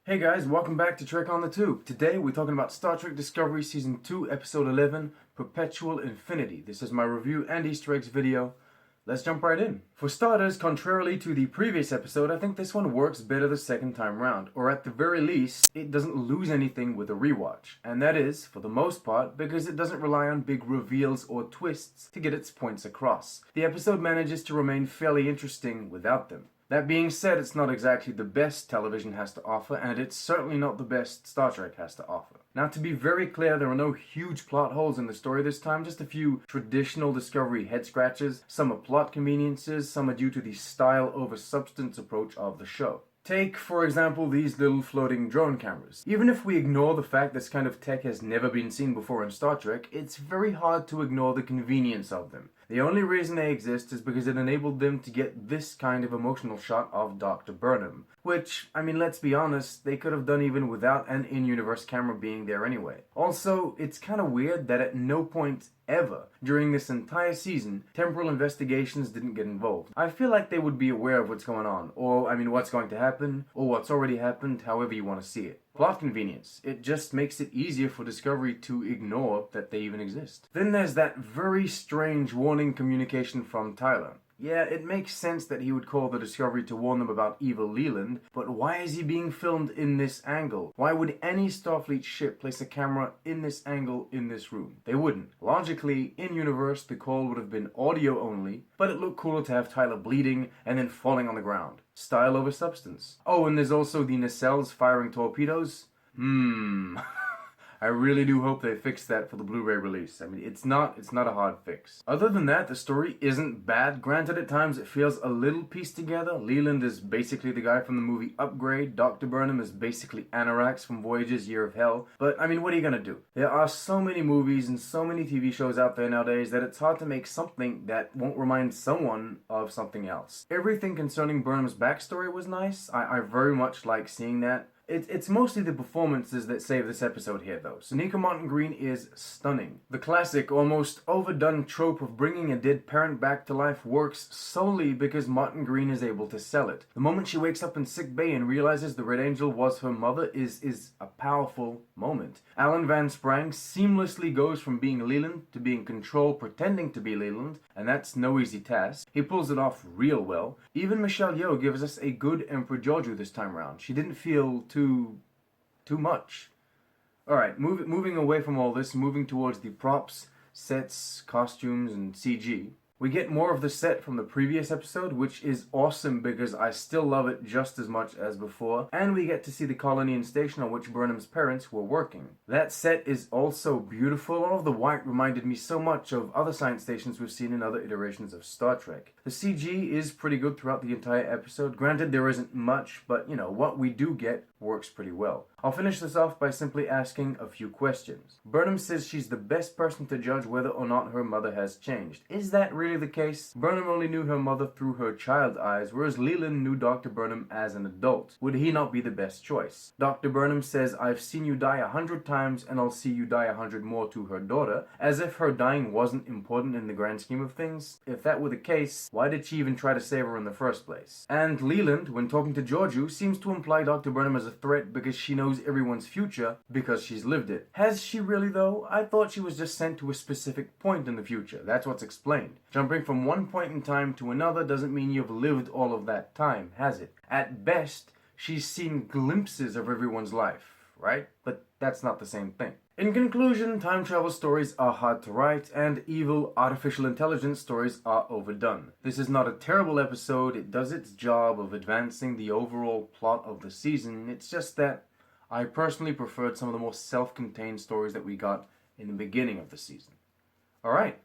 Hey guys, welcome back to Trek on the Tube. Today we're talking about Star Trek Discovery Season 2, Episode 11, Perpetual Infinity. This is my review and Easter eggs video. Let's jump right in. For starters, contrarily to the previous episode, I think this one works better the second time round, or at the very least, it doesn't lose anything with a rewatch. And that is, for the most part, because it doesn't rely on big reveals or twists to get its points across. The episode manages to remain fairly interesting without them. That being said, it's not exactly the best television has to offer, and it's certainly not the best Star Trek has to offer. Now, to be very clear, there are no huge plot holes in the story this time, just a few traditional Discovery head-scratches. Some are plot conveniences, some are due to the style over substance approach of the show. Take, for example, these little floating drone cameras. Even if we ignore the fact this kind of tech has never been seen before in Star Trek, it's very hard to ignore the convenience of them. The only reason they exist is because it enabled them to get this kind of emotional shot of Dr. Burnham. Which, I mean, let's be honest, they could have done even without an in-universe camera being there anyway. Also, it's kind of weird that at no point ever during this entire season, temporal investigations didn't get involved. I feel like they would be aware of what's going on, or what's going to happen, or what's already happened, however you want to see it. Plot convenience. It just makes it easier for Discovery to ignore that they even exist. Then there's that very strange warning communication from Tyler. Yeah, it makes sense that he would call the Discovery to warn them about evil Leland, but why is he being filmed in this angle? Why would any Starfleet ship place a camera in this angle in this room? They wouldn't. Logically, in-universe, the call would have been audio only, but it looked cooler to have Tyler bleeding and then falling on the ground. Style over substance. Oh, and there's also the nacelles firing torpedoes. I really do hope they fix that for the Blu-ray release. I mean, it's not a hard fix. Other than that, the story isn't bad. Granted, at times it feels a little pieced together. Leland is basically the guy from the movie Upgrade. Dr. Burnham is basically Anorax from Voyager's Year of Hell. But, I mean, what are you gonna do? There are so many movies and so many TV shows out there nowadays that it's hard to make something that won't remind someone of something else. Everything concerning Burnham's backstory was nice. I very much like seeing that. It's mostly the performances that save this episode here, though. Sonequa Martin Green is stunning. The classic, almost overdone trope of bringing a dead parent back to life works solely because Martin Green is able to sell it. The moment she wakes up in sickbay and realizes the Red Angel was her mother is a powerful moment. Alan Van Sprang seamlessly goes from being Leland to being Control pretending to be Leland, and that's no easy task. He pulls it off real well. Even Michelle Yeoh gives us a good Emperor Georgiou this time around. She didn't feel too much. Alright, moving away from all this, moving towards the props, sets, costumes, and CG. We get more of the set from the previous episode, which is awesome because I still love it just as much as before, and we get to see the colony and station on which Burnham's parents were working. That set is also beautiful. All of the white reminded me so much of other science stations we've seen in other iterations of Star Trek. The CG is pretty good throughout the entire episode. Granted, there isn't much, but what we do get works pretty well. I'll finish this off by simply asking a few questions. Burnham says she's the best person to judge whether or not her mother has changed. Is that really the case? Burnham only knew her mother through her child eyes, whereas Leland knew Dr. Burnham as an adult. Would he not be the best choice? Dr. Burnham says, "I've seen you die 100 times and I'll see you die 100 more," to her daughter, as if her dying wasn't important in the grand scheme of things. If that were the case, why did she even try to save her in the first place? And Leland, when talking to Georgiou, seems to imply Dr. Burnham as a threat because she knows everyone's future because she's lived it. Has she really though? I thought she was just sent to a specific point in the future. That's what's explained. Jumping from one point in time to another doesn't mean you've lived all of that time, has it? At best, she's seen glimpses of everyone's life, right? But that's not the same thing. In conclusion, time travel stories are hard to write, and evil artificial intelligence stories are overdone. This is not a terrible episode. It does its job of advancing the overall plot of the season. It's just that I personally preferred some of the more self-contained stories that we got in the beginning of the season. Alright,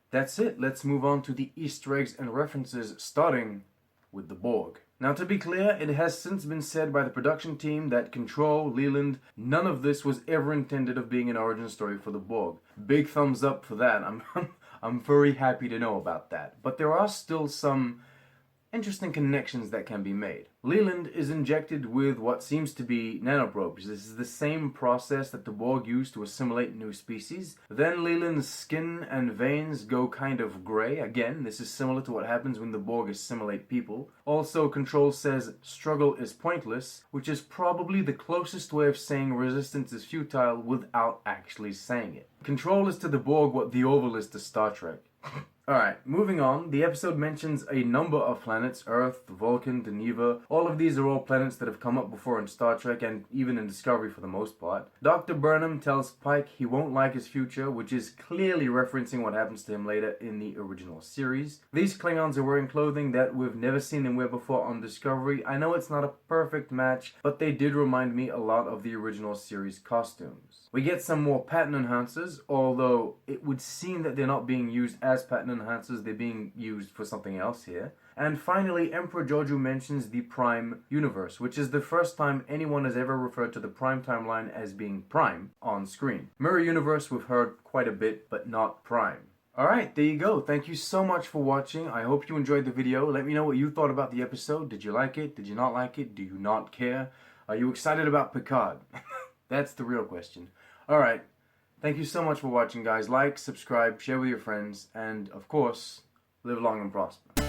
that's it. Let's move on to the Easter eggs and references, starting with the Borg. Now, to be clear, it has since been said by the production team that Control, Leland, none of this was ever intended of being an origin story for the Borg. Big thumbs up for that. I'm very happy to know about that. But there are still some interesting connections that can be made. Leland is injected with what seems to be nanoprobes. This is the same process that the Borg used to assimilate new species. Then Leland's skin and veins go kind of grey. Again, this is similar to what happens when the Borg assimilate people. Also, Control says struggle is pointless, which is probably the closest way of saying resistance is futile without actually saying it. Control is to the Borg what the Orville is to Star Trek. Alright, moving on. The episode mentions a number of planets: Earth, Vulcan, Deneva. All of these are all planets that have come up before in Star Trek and even in Discovery for the most part. Dr. Burnham tells Pike he won't like his future, which is clearly referencing what happens to him later in the original series. These Klingons are wearing clothing that we've never seen them wear before on Discovery. I know it's not a perfect match, but they did remind me a lot of the original series costumes. We get some more pattern enhancers, although it would seem that they're not being used as pattern enhancers, they're being used for something else here. And finally, Emperor Georgiou mentions the Prime universe, which is the first time anyone has ever referred to the Prime timeline as being Prime on screen. Mirror universe we've heard quite a bit, but not Prime. Alright, there you go. Thank you so much for watching. I hope you enjoyed the video. Let me know what you thought about the episode. Did you like it? Did you not like it? Do you not care? Are you excited about Picard? That's the real question. Alright, thank you so much for watching, guys. Like, subscribe, share with your friends, and of course, live long and prosper.